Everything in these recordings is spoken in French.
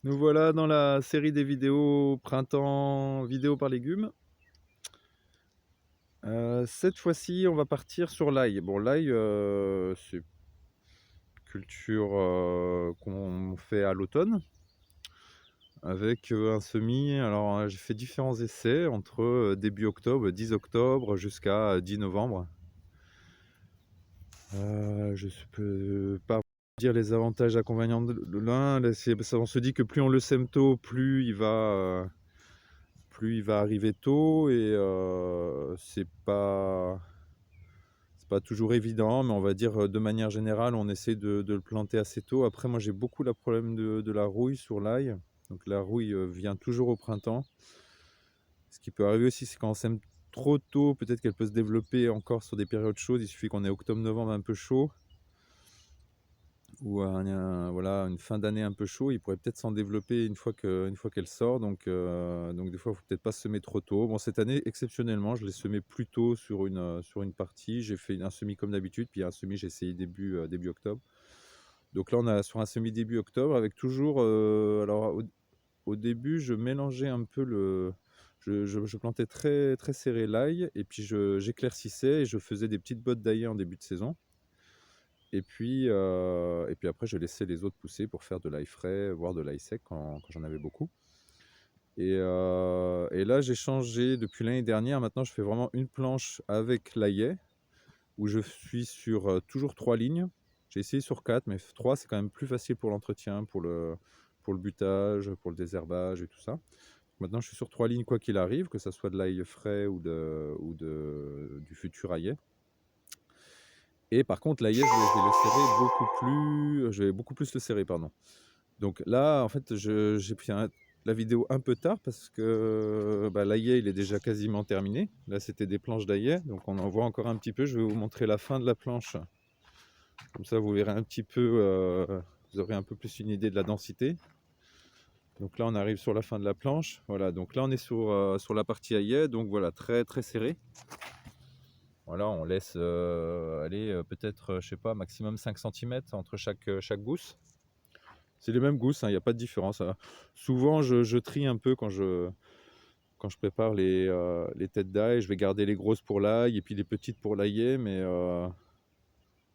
Nous voilà dans la série des vidéos printemps, vidéo par légumes. Cette fois-ci, on va partir sur l'ail. Bon, l'ail, c'est culture, qu'on fait à l'automne avec, un semis. Alors, j'ai fait différents essais entre, début octobre, 10 octobre jusqu'à, 10 novembre. Je peux pas dire les avantages, inconvénients de l'un. Là, c'est ça, on se dit que plus on le sème tôt, plus il va arriver tôt et c'est pas toujours évident, mais on va dire, de manière générale, on essaie de le planter assez tôt. Après, moi, j'ai beaucoup le problème de la rouille sur l'ail. Donc la rouille, vient toujours au printemps. Ce qui peut arriver aussi, c'est quand on sème trop tôt, peut-être qu'elle peut se développer encore sur des périodes chaudes. Il suffit qu'on ait octobre-novembre un peu chaud ou voilà, une fin d'année un peu chaud, il pourrait peut-être s'en développer une fois qu'elle sort. Donc des fois, il faut peut-être pas semer trop tôt. Bon, cette année, exceptionnellement, je l'ai semé plus tôt sur une partie. J'ai fait un semis comme d'habitude, puis un semis, j'ai essayé début octobre. Donc là, on a sur un semis début octobre avec toujours, alors au début, je mélangeais un peu je plantais très serré l'ail et puis j'éclaircissais et je faisais des petites bottes d'ail en début de saison. Et puis après, je laissais les autres pousser pour faire de l'ail frais, voire de l'ail sec quand j'en avais beaucoup. Et là, j'ai changé depuis l'année dernière. Maintenant, je fais vraiment une planche avec l'aillet, où je suis sur toujours 3 lignes. J'ai essayé sur 4, mais 3, c'est quand même plus facile pour l'entretien, pour le butage, pour le désherbage et tout ça. Maintenant, je suis sur 3 lignes quoi qu'il arrive, que ça soit de l'ail frais du futur aillet. Et par contre, l'aillet, je vais le serrer je vais beaucoup plus le serrer, pardon. Donc là, en fait, j'ai pris la vidéo un peu tard parce que bah, l'aillet, il est déjà quasiment terminé. Là, c'était des planches d'aillet, donc on en voit encore un petit peu. Je vais vous montrer la fin de la planche. Comme ça, vous verrez un petit peu, vous aurez un peu plus une idée de la densité. Donc là, on arrive sur la fin de la planche. Voilà, donc là, on est sur la partie aillet, donc voilà, très serré. Voilà, on laisse aller peut-être, je sais pas, maximum 5 centimètres entre chaque gousse. C'est les mêmes gousses, il n'y a pas de différence, hein. Souvent, je trie un peu quand je prépare les têtes d'ail. Je vais garder les grosses pour l'ail et puis les petites pour l'aillet. Mais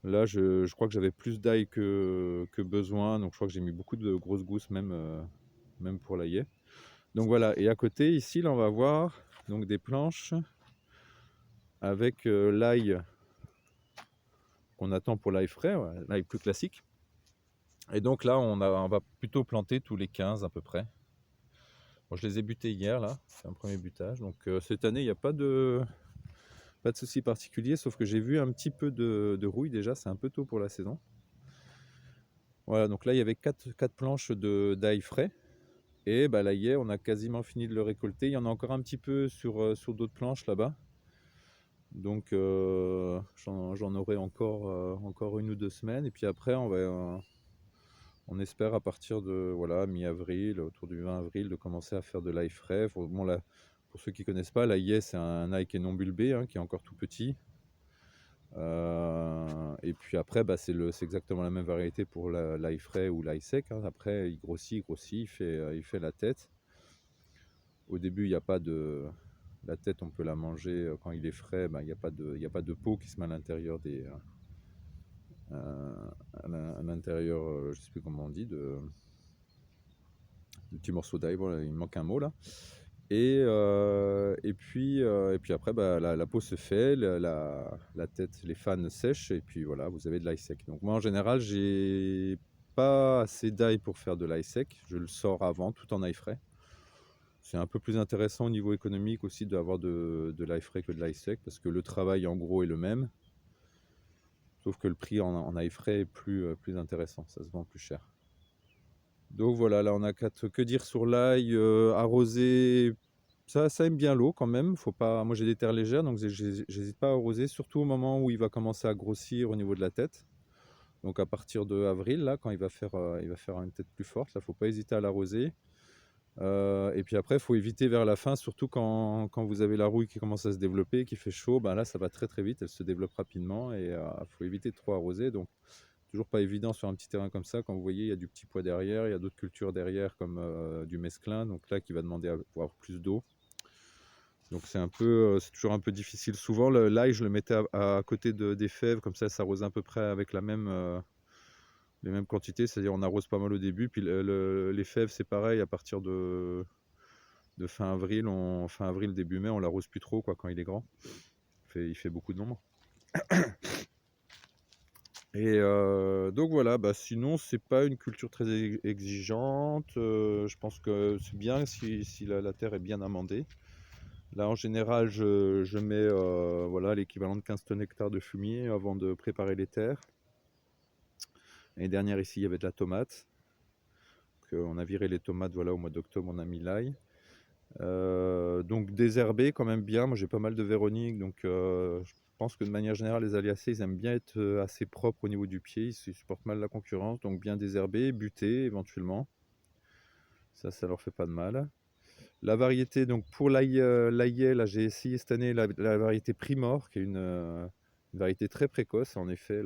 là, je crois que j'avais plus d'ail que besoin. Donc, je crois que j'ai mis beaucoup de grosses gousses, même pour l'aillet. Donc, voilà. Et à côté, ici, là, on va voir donc, des planches avec l'ail qu'on attend pour l'ail frais, ouais, l'ail plus classique. Et donc là, on va plutôt planter tous les 15 à peu près. Bon, je les ai butés hier, là, c'est un premier butage. Donc cette année, il n'y a pas de souci particulier, sauf que j'ai vu un petit peu de rouille déjà, c'est un peu tôt pour la saison. Voilà, donc là, il y avait 4 planches d'ail frais. Et bah, l'aillet, on a quasiment fini de le récolter. Il y en a encore un petit peu sur d'autres planches là-bas. Donc j'en aurai encore 1 ou 2 semaines. Et puis après, on espère à partir de voilà, mi-avril, autour du 20 avril, de commencer à faire de l'ail frais. Bon, là, pour ceux qui ne connaissent pas, l'aillet, c'est un ail qui est non bulbé, hein, qui est encore tout petit. Et puis après, bah, c'est exactement la même variété pour l'ail frais ou l'ail sec, hein. Après, il grossit, il fait la tête. Au début, il n'y a pas de... La tête, on peut la manger quand il est frais. Bah, il y a pas de peau qui se met à l'intérieur à l'intérieur, je ne sais plus comment on dit, de petits morceaux d'ail. Voilà, il me manque un mot là. Et puis après, bah, la peau se fait, la tête, les fans sèchent, et puis voilà, vous avez de l'ail sec. Donc moi, en général, j'ai pas assez d'ail pour faire de l'ail sec. Je le sors avant, tout en ail frais. C'est un peu plus intéressant au niveau économique aussi d'avoir de l'ail frais que de l'ail sec, parce que le travail en gros est le même, sauf que le prix en ail frais est plus intéressant, ça se vend plus cher. Donc voilà, là on a que dire sur l'ail, arroser. Ça aime bien l'eau quand même. Faut pas... Moi j'ai des terres légères, donc j'hésite pas à arroser, surtout au moment où il va commencer à grossir au niveau de la tête. Donc à partir de avril, là, quand il va faire une tête plus forte, là, faut pas hésiter à l'arroser. Et puis après, il faut éviter vers la fin, surtout quand vous avez la rouille qui commence à se développer, qui fait chaud, ben là ça va très vite, elle se développe rapidement et faut éviter de trop arroser. Donc toujours pas évident sur un petit terrain comme ça. Quand vous voyez, il y a du petit pois derrière, il y a d'autres cultures derrière comme du mesclun, donc là qui va demander à avoir plus d'eau. Donc c'est toujours un peu difficile. Souvent l'ail je le mettais à côté des fèves, comme ça s'arrose à peu près avec les mêmes quantités, c'est-à-dire on arrose pas mal au début, puis les fèves c'est pareil, à partir de fin avril, début mai, on l'arrose plus trop quoi, quand il est grand. Il fait beaucoup d'ombre. Et donc voilà, bah, sinon c'est pas une culture très exigeante. Je pense que c'est bien si la terre est bien amendée. Là en général je mets voilà, l'équivalent de 15 tonnes hectares de fumier avant de préparer les terres. L'année dernière ici il y avait de la tomate. On a viré les tomates, voilà, au mois d'octobre on a mis l'ail. Donc désherber quand même bien. Moi j'ai pas mal de Véronique, donc je pense que de manière générale les Aliacées ils aiment bien être assez propres au niveau du pied, ils supportent mal la concurrence, donc bien désherber, buter éventuellement. Ça leur fait pas de mal. La variété, donc pour l'aillet, là j'ai essayé cette année la variété Primor, qui est une variété très précoce. En effet,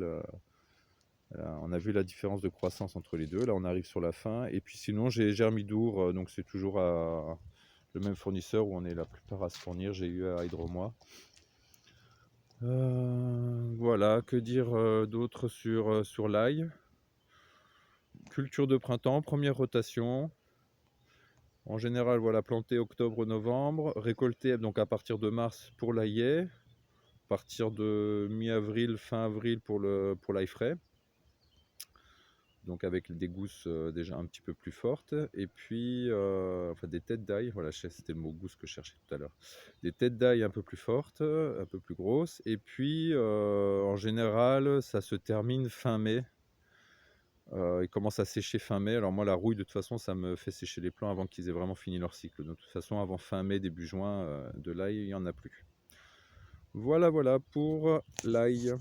on a vu la différence de croissance entre les deux. Là on arrive sur la fin. Et puis sinon j'ai Germidour, donc c'est toujours le même fournisseur où on est la plupart à se fournir. J'ai eu à Hydromois. Voilà, que dire d'autre sur l'ail. Culture de printemps, première rotation. En général, voilà, planté octobre-novembre, récolté donc à partir de mars pour l'aillet, à partir de mi-avril, fin avril pour l'ail frais. Donc avec des gousses déjà un petit peu plus fortes, et puis enfin des têtes d'ail, voilà, c'était le mot gousse que je cherchais tout à l'heure. Des têtes d'ail un peu plus fortes, un peu plus grosses, et puis en général ça se termine fin mai. Il commence à sécher fin mai. Alors moi la rouille de toute façon ça me fait sécher les plants avant qu'ils aient vraiment fini leur cycle. De toute façon avant fin mai, début juin, de l'ail il n'y en a plus. Voilà pour l'ail.